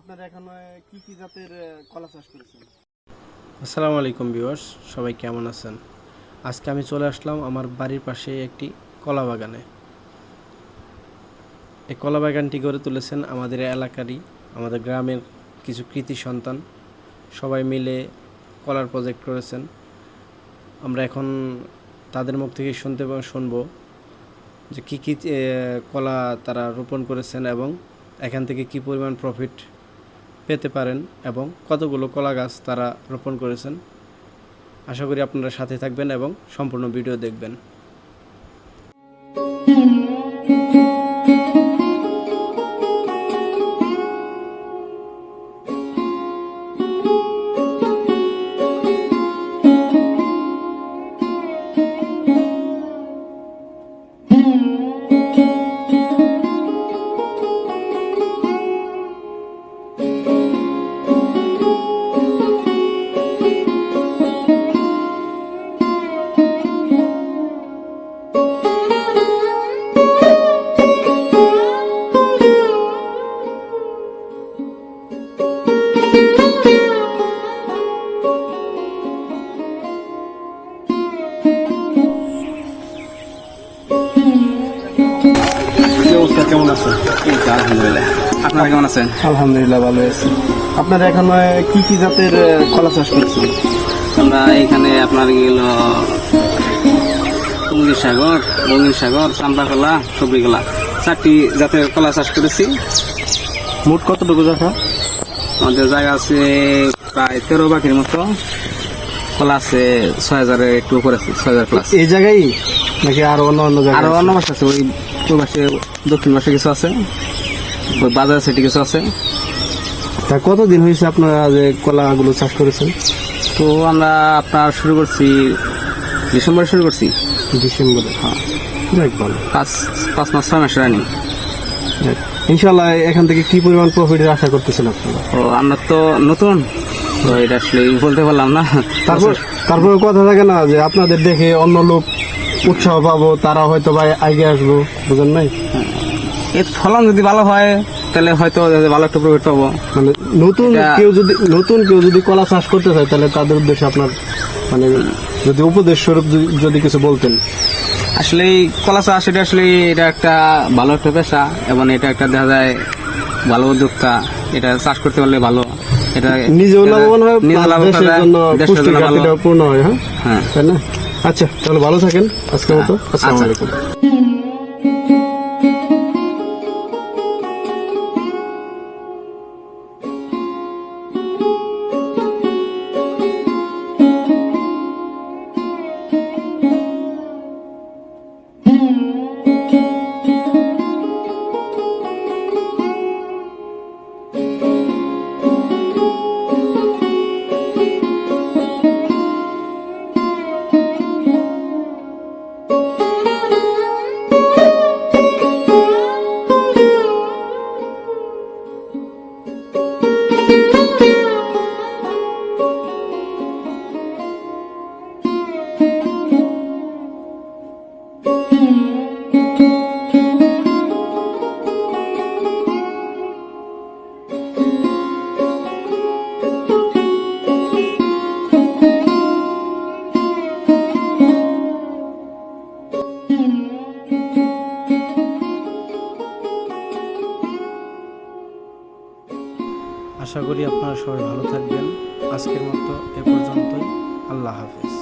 আপনারা এখন কি কি জাতের কলা চাষ করেছেন? আসসালামু আলাইকুম ভিউয়ার্স, সবাই কেমন আছেন? আজকে আমি চলে আসলাম আমার বাড়ির পাশে একটি কলা বাগানে। এই কলা বাগানটি গড়ে তুলেছেন আমাদের এলাকারই, আমাদের গ্রামের কিছু কৃতি সন্তান। সবাই মিলে কলার প্রজেক্ট করেছেন। আমরা এখন তাদের মুখ থেকে শুনবো যে কী কী কলা তারা রোপণ করেছেন এবং এখান থেকে কী পরিমাণ প্রফিট পেতে পারেন এবং কতগুলো কলা গাছ তারা রোপণ করেছেন। আশা করি আপনারা সাথে থাকবেন এবং সম্পূর্ণ ভিডিও দেখবেন। কেমন আছেন? আলহামদুলিল্লাহ। আপনারা কেমন আছেন? আলহামদুলিল্লাহ ভালো আছি। আপনারা এখন কি কি জাতের কলা চাষ করছেন? আমরা এখানে আপনার গেল টুঙ্গির সাগর, রঙিন সাগর, চাম্পা কলা, সবরি কলা, 4টি জাতের কলা চাষ করেছি। মোট কতটুকু জায়গা? আমাদের জায়গা আছে প্রায় 13 বাকির মতো। কলা আছে 6,000 একটু উপরে আছে, 6,000 প্লাস। এই জায়গায় নাকি আরো অন্য জায়গায়? আরো অন্য পাশে আছে, ওই পাশে দক্ষিণ পাশে কিছু আছে, ওই বাজার সেটি কিছু আছে। তা কতদিন হয়েছে আপনারা যে কলাগুলো চাষ করেছেন? তো আমরা আপনার শুরু করছি ডিসেম্বরে শুরু করছি। ডিসেম্বরে? হ্যাঁ, যাক ভালো। 5 মাস 6 মাস রানিং। ইনশাল্লাহ এখান থেকে কি পরিমাণ প্রফিটের আশা করতেছেন আপনারা? ও আমরা তো নতুন, তো এটা আসলে বলতে পারলাম না। তারপরে কথা থাকে না যে আপনাদের দেখে অন্য লোক উৎসাহ পাবো, তারা হয়তো ভাই আগে আসবো, বুঝেন নাই? এর ফলন যদি ভালো হয় তাহলে হয়তো ভালো একটা প্রফিট পাবো। মানে নতুন কেউ যদি কলা চাষ করতে চায় তাহলে তাদের উদ্দেশ্যে আপনার মানে যদি উপদেশ স্বরূপ যদি কিছু বলতেন। আসলে এই কলা চাষ এটা একটা ভালো একটা পেশা এবং এটা একটা দেখা যায় ভালো উদ্যোক্তা। এটা চাষ করতে পারলে ভালো, এটা নিজেও লাভবান হয়, দেশের জন্য পুষ্টির ঘাটতিটাও পূর্ণ হয়। হ্যাঁ, তাই না? আচ্ছা, তাহলে ভালো থাকেন আজকের মতো। আসসালামু আলাইকুম। আশা করি আপনারা সবাই ভালো থাকবেন। আজকের মতো এ পর্যন্তই। আল্লাহ হাফেজ।